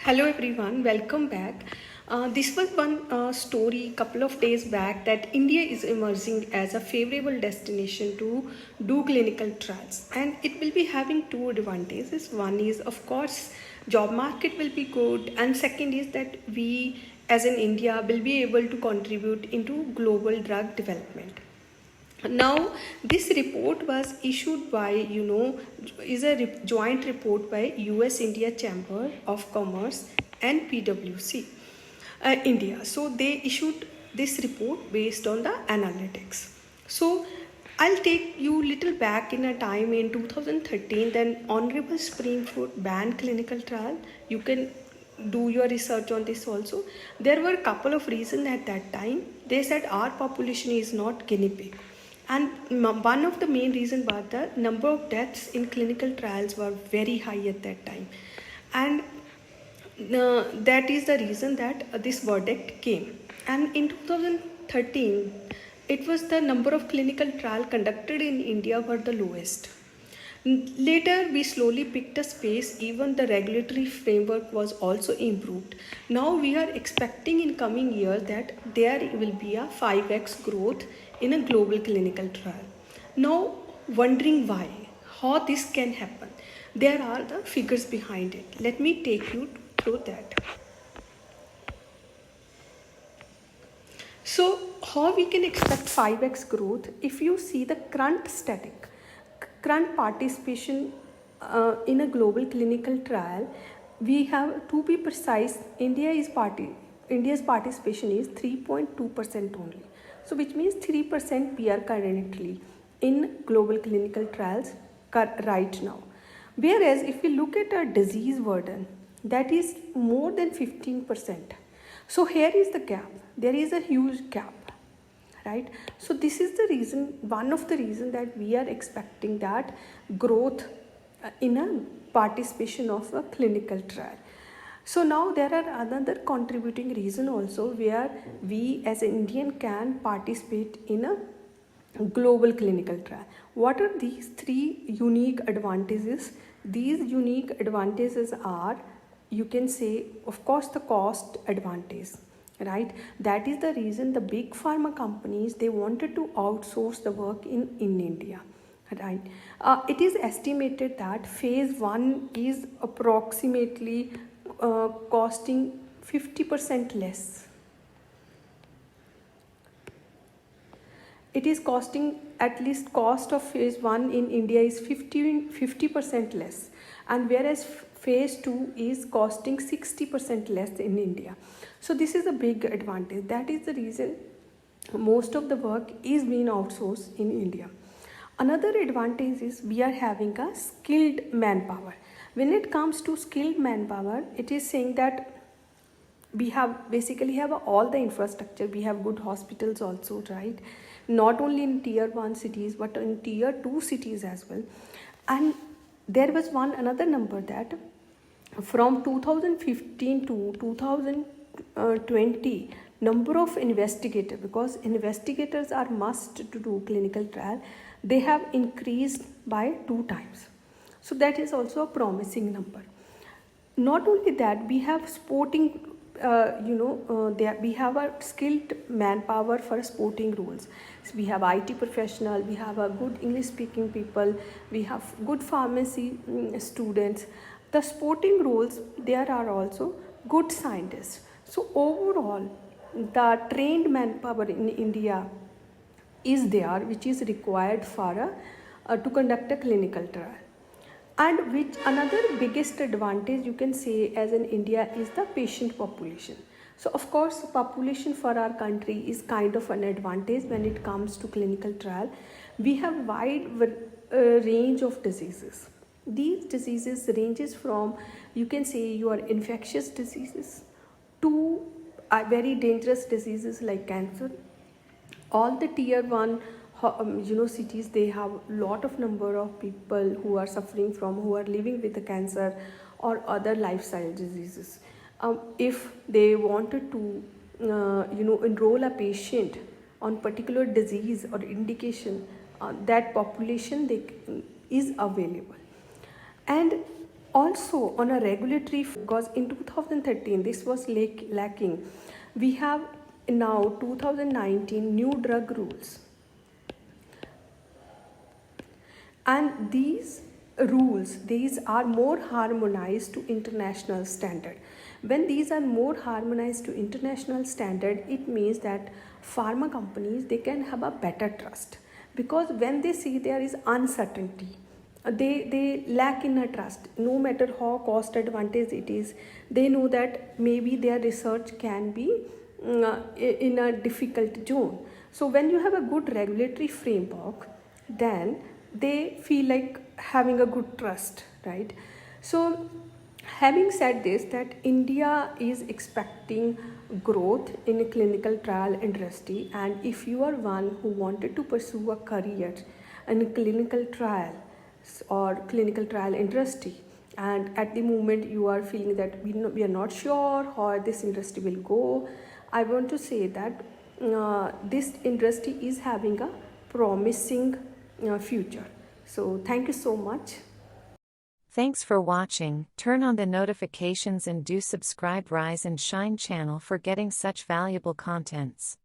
Hello everyone, welcome back. This was one story couple of days back that India is emerging as a favorable destination to do clinical trials, and it will be having two advantages. One is, of course, job market will be good, and second is that we as in India will be able to contribute into global drug development. Now this report was issued by is a joint report by US India Chamber of Commerce and PwC India. So they issued this report based on the analytics. So I'll take you little back in a time in 2013. Then Honorable Supreme Court banned clinical trial. You can do your research on this also. There were a couple of reasons at that time. They said our population is not guinea pig, and one of the main reasons was the number of deaths in clinical trials were very high at that time, and that is the reason that this verdict came. And in 2013, it was the number of clinical trials conducted in India were the lowest. Later, we slowly picked a space, even the regulatory framework was also improved. Now we are expecting in coming years that there will be a 5x growth in a global clinical trial. Now, wondering why, how this can happen. There are the figures behind it. Let me take you through that. So, how we can expect 5x growth if you see the current participation in a global clinical trial. We have, to be precise, India's participation is 3.2% only. So which means 3% we are currently in global clinical trials right now. Whereas if we look at a disease burden, that is more than 15%. So here is the gap. There is a huge gap, right? So this is the reason, one of the reasons that we are expecting that growth in a participation of a clinical trial. So now there are another contributing reason also where we as an Indian can participate in a global clinical trial. What are these three unique advantages? These unique advantages are, you can say, of course, the cost advantage, right? That is the reason the big pharma companies, they wanted to outsource the work in India, right? It is estimated that phase 1 is approximately costing 50% less. It is costing, at least cost of phase 1 in India is 50% less, and whereas phase 2 is costing 60% less in India. So this is a big advantage. That is the reason most of the work is being outsourced in India. Another advantage is we are having a skilled manpower. When it comes to skilled manpower, it is saying that we have basically have all the infrastructure. We have good hospitals also, right? Not only in tier 1 cities but in tier 2 cities as well. And there was another number that from 2015 to 2020, number of investigators, because investigators are must to do clinical trial, they have increased by 2 times. So that is also a promising number. Not only that, we have sporting, we have a skilled manpower for sporting roles. So we have IT professional, we have a good English speaking people, we have good pharmacy students. The sporting roles, there are also good scientists. So overall, the trained manpower in India is there, which is required for to conduct a clinical trial. And which another biggest advantage you can say as in India is the patient population. So of course, population for our country is kind of an advantage when it comes to clinical trial. We have wide range of diseases. These diseases ranges from, you can say, your infectious diseases to very dangerous diseases like cancer. All the tier 1 cities, they have lot of number of people who are suffering from, who are living with the cancer or other lifestyle diseases. If they wanted to enroll a patient on particular disease or indication, that population is available. And Also on a regulatory, because in 2013 this was lacking. We have now 2019 new drug rules, and these are more harmonized to international standard. When these are more harmonized to international standard, it means that pharma companies, they can have a better trust, because when they see there is uncertainty, they lack in a trust. No matter how cost advantage it is, they know that maybe their research can be in a difficult zone. So when you have a good regulatory framework, then they feel like having a good trust, right? So having said this, that India is expecting growth in a clinical trial industry, and if you are one who wanted to pursue a career in clinical trial or clinical trial industry, and at the moment you are feeling that we are not sure how this industry will go, I want to say that this industry is having a promising future. So thank you so much. Thanks for watching. Turn on the notifications and do subscribe Rise and Shine channel for getting such valuable contents.